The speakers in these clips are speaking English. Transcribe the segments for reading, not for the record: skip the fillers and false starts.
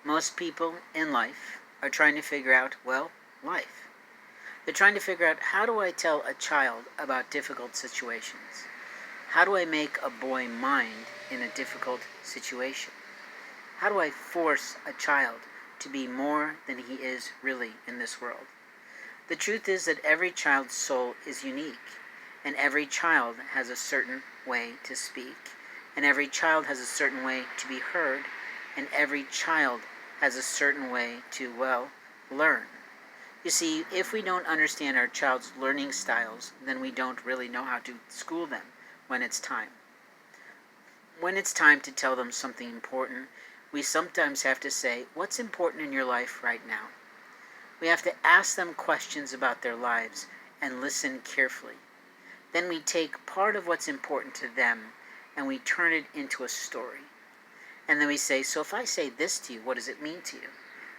Most people in life are trying to figure out, well, life. They're trying to figure out, how do I tell a child about difficult situations? How do I make a boy mind in a difficult situation? How do I force a child to be more than he is really in this world? The truth is that every child's soul is unique, and every child has a certain way to speak, and every child has a certain way to be heard, and every child has a certain way to, well, learn. You see, if we don't understand our child's learning styles, then we don't really know how to school them when it's time. When it's time to tell them something important, we sometimes have to say, what's important in your life right now? We have to ask them questions about their lives and listen carefully. Then we take part of what's important to them and we turn it into a story. And then we say, so if I say this to you, what does it mean to you?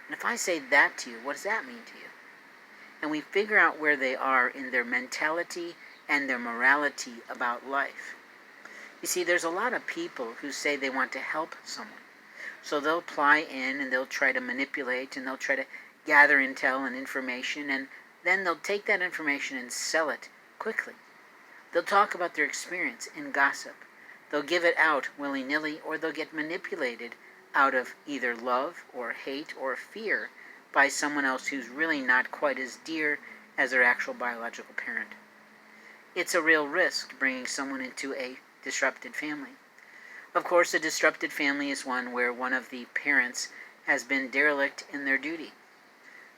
And if I say that to you, what does that mean to you? And we figure out where they are in their mentality and their morality about life. You see, there's a lot of people who say they want to help someone. So they'll ply in and they'll try to manipulate and they'll try to gather intel and information, and then they'll take that information and sell it quickly. They'll talk about their experience in gossip. They'll give it out willy-nilly, or they'll get manipulated out of either love or hate or fear by someone else who's really not quite as dear as their actual biological parent. It's a real risk bringing someone into a disrupted family. Of course, a disrupted family is one where one of the parents has been derelict in their duty.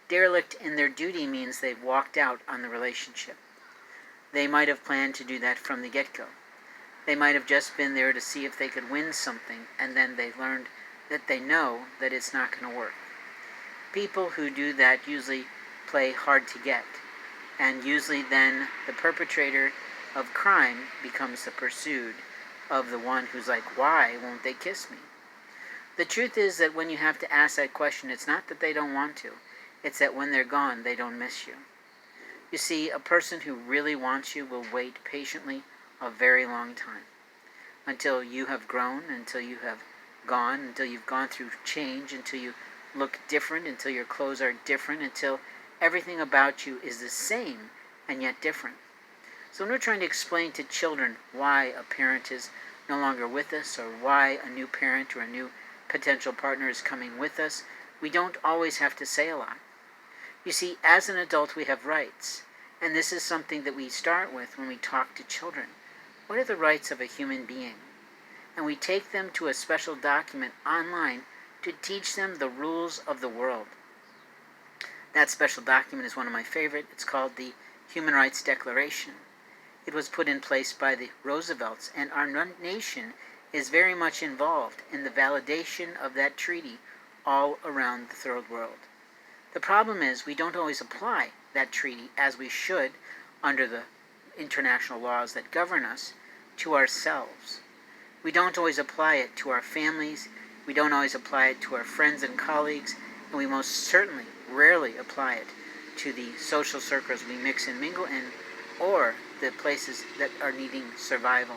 Derelict in their duty means they've walked out on the relationship. They might have planned to do that from the get-go. They might have just been there to see if they could win something, and then they learned that they know that it's not going to work. People who do that usually play hard to get, and usually then the perpetrator of crime becomes the pursued of the one who's like, why won't they kiss me? The truth is that when you have to ask that question, it's not that they don't want to, it's that when they're gone, they don't miss you. You see, a person who really wants you will wait patiently a very long time, until you have grown, until you have gone, until you've gone through change, until you look different, until your clothes are different, until everything about you is the same and yet different. So when we're trying to explain to children why a parent is no longer with us, or why a new parent or a new potential partner is coming with us, we don't always have to say a lot. You see, as an adult we have rights, and this is something that we start with when we talk to children. What are the rights of a human being? And we take them to a special document online to teach them the rules of the world. That special document is one of my favorite. It's called the Human Rights Declaration. It was put in place by the Roosevelts, and our nation is very much involved in the validation of that treaty all around the third world. The problem is we don't always apply that treaty as we should under the international laws that govern us to ourselves. We don't always apply it to our families, we don't always apply it to our friends and colleagues, and we most certainly rarely apply it to the social circles we mix and mingle in, or the places that are needing survival.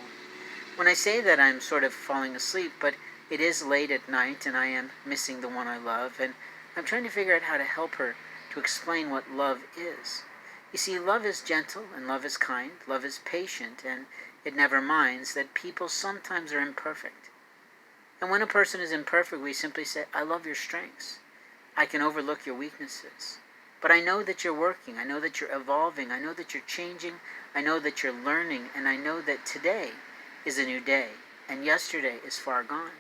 When I say that, I'm sort of falling asleep, but it is late at night and I am missing the one I love, and I'm trying to figure out how to help her to explain what love is. You see, love is gentle and love is kind, love is patient, and it never minds that people sometimes are imperfect. And when a person is imperfect, we simply say, I love your strengths. I can overlook your weaknesses. But I know that you're working, I know that you're evolving, I know that you're changing, I know that you're learning, and I know that today is a new day, and yesterday is far gone.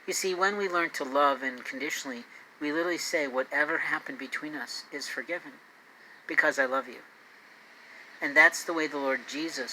You see, when we learn to love unconditionally, we literally say, whatever happened between us is forgiven, because I love you. And that's the way the Lord Jesus